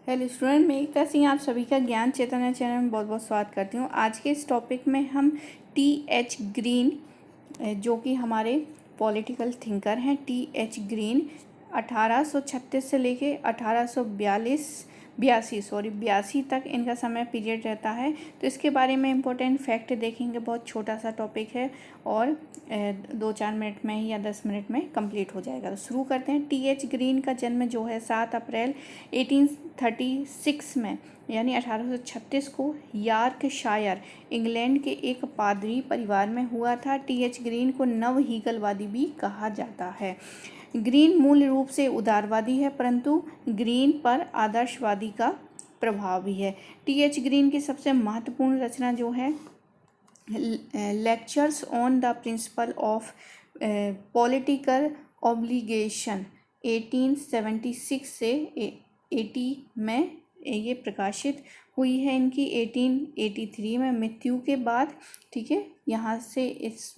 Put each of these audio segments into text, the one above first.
Hello student, मैं एकता सिंह आप सभी का ज्ञान चैतन्य चैनल में बहुत बहुत स्वागत करती हूँ। आज के इस टॉपिक में हम टी.एच. ग्रीन, जो कि हमारे पॉलिटिकल थिंकर हैं, टी.एच. ग्रीन 1836 से लेके 1882 तक इनका समय पीरियड रहता है। तो इसके बारे में इम्पोर्टेंट फैक्ट देखेंगे। बहुत छोटा सा टॉपिक है और 2-4 मिनट में ही या 10 मिनट में कंप्लीट हो जाएगा। तो शुरू करते हैं। टी.एच. ग्रीन का जन्म जो है 7 अप्रैल 1836 में यानी 1836 को यॉर्कशायर, इंग्लैंड के एक पादरी परिवार में हुआ था। टी.एच. ग्रीन को नव हीगलवादी भी कहा जाता है। ग्रीन मूल रूप से उदारवादी है, परंतु ग्रीन पर आदर्शवादी का प्रभाव भी है। टी.एच. ग्रीन की सबसे महत्वपूर्ण रचना जो है lectures on the principle of political obligation 1876 से 80 में ये प्रकाशित हुई है। इनकी 1883 में मृत्यु के बाद, ठीक है, यहाँ से इस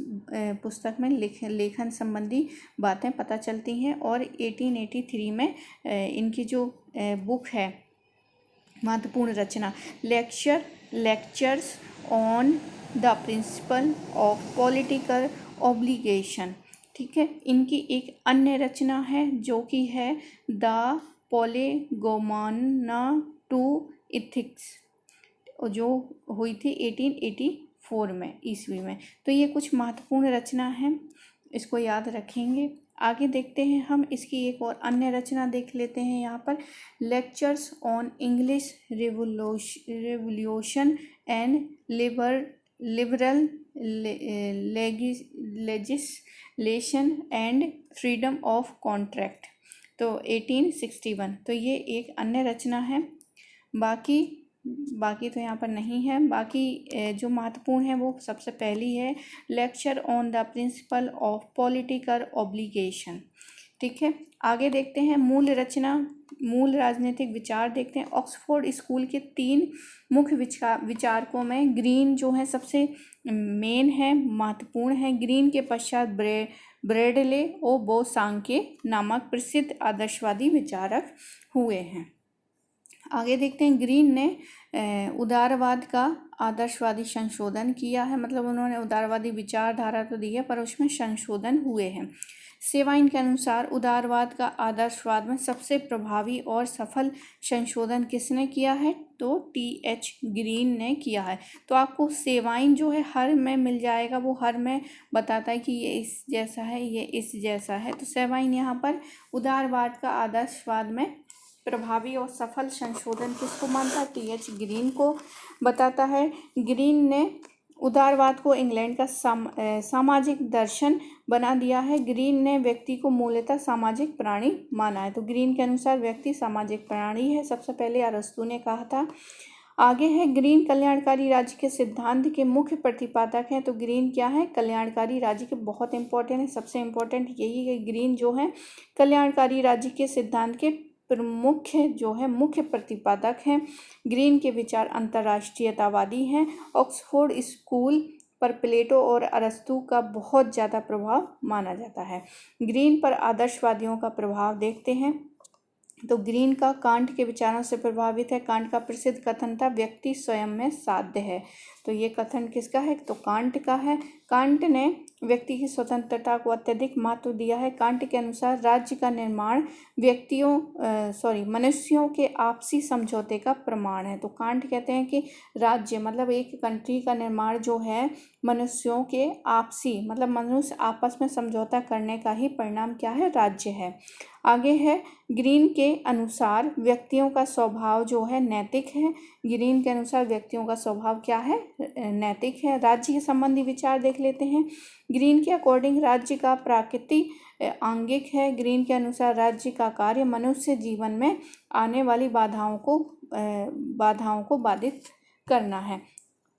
पुस्तक में लेखन संबंधी बातें पता चलती हैं। और 1883 में इनकी जो बुक है, महत्वपूर्ण रचना lectures on the principle of political obligation, ठीक है। इनकी एक अन्य रचना है जो कि है द प्रोलेगोमेना टू एथिक्स, जो हुई थी 1884 में ईस्वी में। तो ये कुछ महत्वपूर्ण रचना है, इसको याद रखेंगे। आगे देखते हैं हम इसकी एक और अन्य रचना देख लेते हैं। यहाँ पर lectures on English revolution and liberal legislation and freedom of contract, तो 1861। तो ये एक अन्य रचना है। बाकी तो यहाँ पर नहीं है। बाकी जो महत्वपूर्ण है वो सबसे पहली है lecture on the principle of political obligation, ठीक है। आगे देखते हैं मूल राजनीतिक विचार देखते हैं। ऑक्सफोर्ड स्कूल के 3 मुख्य विचारकों में ग्रीन जो है सबसे मेन है, महत्वपूर्ण है। ग्रीन के पश्चात ब्रैडले और बोसांके नामक प्रसिद्ध आदर्शवादी विचारक हुए हैं। आगे देखते हैं। ग्रीन ने उदारवाद का आदर्शवादी संशोधन किया है, मतलब उन्होंने उदारवादी विचारधारा तो दी है पर उसमें संशोधन हुए हैं। सेवाइन के अनुसार उदारवाद का आदर्शवाद में सबसे प्रभावी और सफल संशोधन किसने किया है? तो टी.एच. ग्रीन ने किया है। तो आपको सेवाइन जो है हर में मिल जाएगा, वो हर में बताता है कि ये इस जैसा है, ये इस जैसा है। तो सेवाइन यहाँ पर उदारवाद का आदर्शवाद में प्रभावी और सफल संशोधन किसको मानता है? टी.एच. ग्रीन को बताता है। ग्रीन ने उदारवाद को इंग्लैंड का सामाजिक दर्शन बना दिया है। ग्रीन ने व्यक्ति को मूलतः सामाजिक प्राणी माना है। तो ग्रीन के अनुसार व्यक्ति सामाजिक प्राणी है, सबसे पहले अरस्तू ने कहा था। आगे है ग्रीन कल्याणकारी राज्य के सिद्धांत के मुख्य प्रतिपादक हैं। तो ग्रीन क्या है? कल्याणकारी राज्य के बहुत इंपॉर्टेंट है, सबसे इम्पोर्टेंट यही है। ग्रीन जो है कल्याणकारी राज्य के सिद्धांत के मुख्य प्रतिपादक हैं। ग्रीन के विचार अंतर्राष्ट्रीयतावादी हैं। ऑक्सफोर्ड स्कूल पर प्लेटो और अरस्तू का बहुत ज़्यादा प्रभाव माना जाता है। ग्रीन पर आदर्शवादियों का प्रभाव देखते हैं। तो ग्रीन का कांट के विचारों से प्रभावित है। कांट का प्रसिद्ध कथन था व्यक्ति स्वयं में साध्य है। तो ये कथन किसका है? तो कांट का है। कांट ने व्यक्ति की स्वतंत्रता को अत्यधिक महत्व दिया है। कांट के अनुसार राज्य का निर्माण मनुष्यों के आपसी समझौते का प्रमाण है। तो कांट कहते हैं कि राज्य मतलब एक कंट्री का निर्माण जो है मनुष्यों के आपसी मतलब मनुष्य आपस में समझौता करने का ही परिणाम क्या है? राज्य है। आगे है ग्रीन के अनुसार व्यक्तियों का स्वभाव जो है नैतिक है। ग्रीन के अनुसार व्यक्तियों का स्वभाव क्या है? नैतिक है। राज्य के संबंधी विचार देख लेते हैं। ग्रीन के अकॉर्डिंग राज्य का प्रकृति आंगिक है। ग्रीन के अनुसार राज्य का कार्य मनुष्य जीवन में आने वाली बाधाओं को बाधित करना है।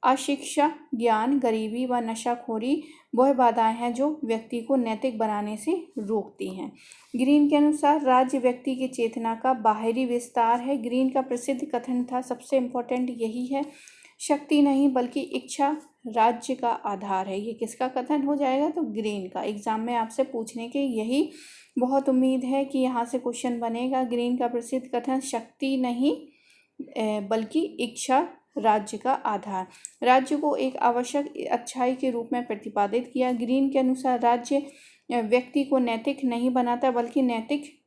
अशिक्षा, ज्ञान, गरीबी व नशाखोरी वह बाधाएं हैं जो व्यक्ति को नैतिक बनाने से रोकती हैं। ग्रीन के अनुसार राज्य व्यक्ति की चेतना का बाहरी विस्तार है। ग्रीन का प्रसिद्ध कथन था, सबसे इम्पोर्टेंट यही है, शक्ति नहीं बल्कि इच्छा राज्य का आधार है। ये किसका कथन हो जाएगा? तो ग्रीन का। एग्जाम में आपसे पूछने के यही बहुत उम्मीद है कि यहाँ से क्वेश्चन बनेगा। ग्रीन का प्रसिद्ध कथन शक्ति नहीं बल्कि इच्छा राज्य का आधार। राज्य को एक आवश्यक अच्छाई के रूप में प्रतिपादित किया। ग्रीन के अनुसार राज्य व्यक्ति को नैतिक नहीं बनाता बल्कि नैतिक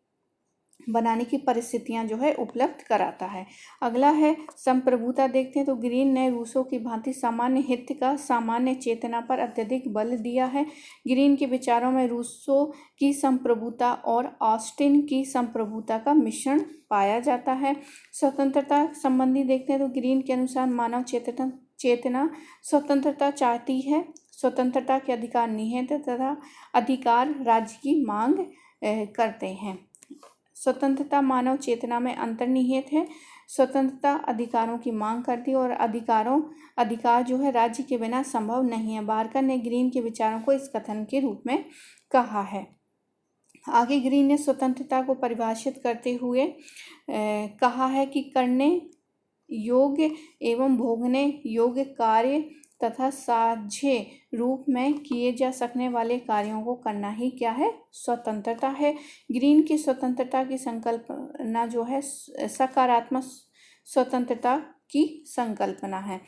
बनाने की परिस्थितियां जो है उपलब्ध कराता है। अगला है संप्रभुता देखते हैं तो ग्रीन ने रूसो की भांति सामान्य हित का सामान्य चेतना पर अत्यधिक बल दिया है। ग्रीन के विचारों में रूसो की संप्रभुता और ऑस्टिन की संप्रभुता का मिश्रण पाया जाता है। स्वतंत्रता संबंधी देखते हैं तो ग्रीन के अनुसार मानव चेतना स्वतंत्रता चाहती है। स्वतंत्रता के अधिकार निहित तथा अधिकार राज्य की मांग करते हैं। स्वतंत्रता मानव चेतना में अंतर्निहित है। स्वतंत्रता अधिकारों की मांग करती है और अधिकार जो है राज्य के बिना संभव नहीं है। बार्कर ने ग्रीन के विचारों को इस कथन के रूप में कहा है। आगे ग्रीन ने स्वतंत्रता को परिभाषित करते हुए कहा है कि करने योग्य एवं भोगने योग्य कार्य तथा साझे रूप में किए जा सकने वाले कार्यों को करना ही क्या है, स्वतंत्रता है। ग्रीन की स्वतंत्रता की संकल्पना जो है सकारात्मक स्वतंत्रता की संकल्पना है।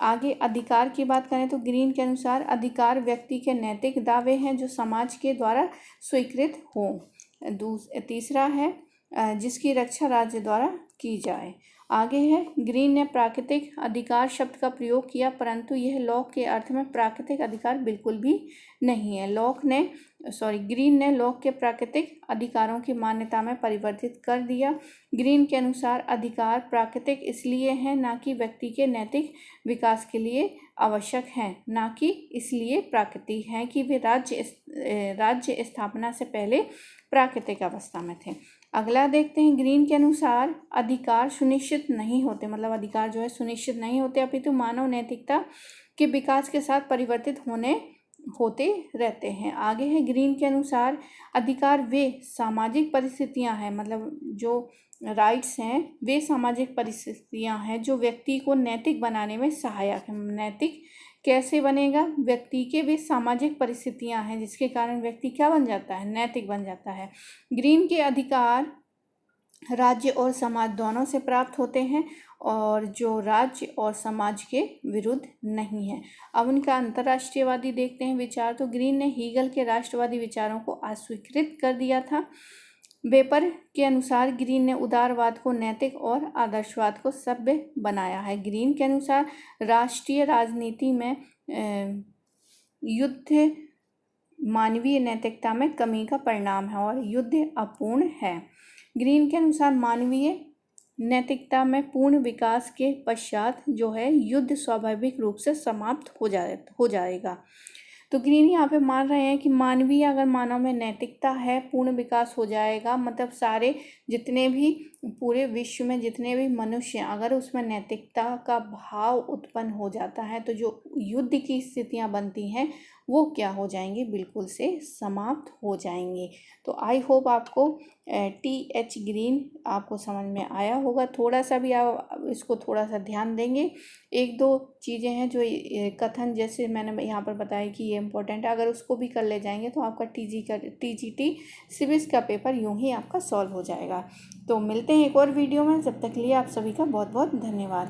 आगे अधिकार की बात करें तो ग्रीन के अनुसार अधिकार व्यक्ति के नैतिक दावे हैं जो समाज के द्वारा स्वीकृत हो। तीसरा है जिसकी रक्षा राज्य द्वारा की जाए। आगे है ग्रीन ने प्राकृतिक अधिकार शब्द का प्रयोग किया परंतु यह लॉक के अर्थ में प्राकृतिक अधिकार बिल्कुल भी नहीं है। ग्रीन ने लॉक के प्राकृतिक अधिकारों की मान्यता में परिवर्तित कर दिया। ग्रीन के अनुसार अधिकार प्राकृतिक इसलिए हैं ना कि व्यक्ति के नैतिक विकास के लिए आवश्यक हैं, ना कि इसलिए प्राकृतिक हैं कि वे राज्य स्थापना से पहले प्राकृतिक अवस्था में थे। अगला देखते हैं ग्रीन के अनुसार अधिकार सुनिश्चित नहीं होते, मतलब अधिकार जो है सुनिश्चित नहीं होते अपितु मानव नैतिकता के विकास के साथ परिवर्तित होते रहते हैं। आगे है ग्रीन के अनुसार अधिकार वे सामाजिक परिस्थितियां हैं, मतलब जो राइट्स हैं वे सामाजिक परिस्थितियां हैं जो व्यक्ति को नैतिक बनाने में सहायक है। नैतिक कैसे बनेगा, व्यक्ति के वे सामाजिक परिस्थितियां हैं जिसके कारण व्यक्ति क्या बन जाता है, नैतिक बन जाता है। ग्रीन के अधिकार राज्य और समाज दोनों से प्राप्त होते हैं और जो राज्य और समाज के विरुद्ध नहीं है। अब उनका अंतर्राष्ट्रीयवादी देखते हैं विचार तो ग्रीन ने हीगल के राष्ट्रवादी विचारों को अस्वीकृत कर दिया था। वेपर के अनुसार ग्रीन ने उदारवाद को नैतिक और आदर्शवाद को सभ्य बनाया है। ग्रीन के अनुसार राष्ट्रीय राजनीति में युद्ध मानवीय नैतिकता में कमी का परिणाम है और युद्ध अपूर्ण है। ग्रीन के अनुसार मानवीय नैतिकता में पूर्ण विकास के पश्चात जो है युद्ध स्वाभाविक रूप से समाप्त हो जाएगा। तो ग्रीन यहाँ पे मान रहे हैं कि अगर मानव में नैतिकता है पूर्ण विकास हो जाएगा, मतलब सारे जितने भी पूरे विश्व में जितने भी मनुष्य अगर उसमें नैतिकता का भाव उत्पन्न हो जाता है तो जो युद्ध की स्थितियाँ बनती हैं वो क्या हो जाएंगी, बिल्कुल से समाप्त हो जाएंगी। तो आई होप आपको TH ग्रीन आपको समझ में आया होगा। थोड़ा सा भी आप इसको थोड़ा सा ध्यान देंगे, एक दो चीज़ें हैं जो कथन जैसे मैंने यहाँ पर बताया कि ये इम्पोर्टेंट है, अगर उसको भी कर ले जाएंगे तो आपका TGT सिविक्स का पेपर यूँ ही आपका सॉल्व हो जाएगा। तो मिलते हैं एक और वीडियो में, जब तक के लिए आप सभी का बहुत बहुत धन्यवाद।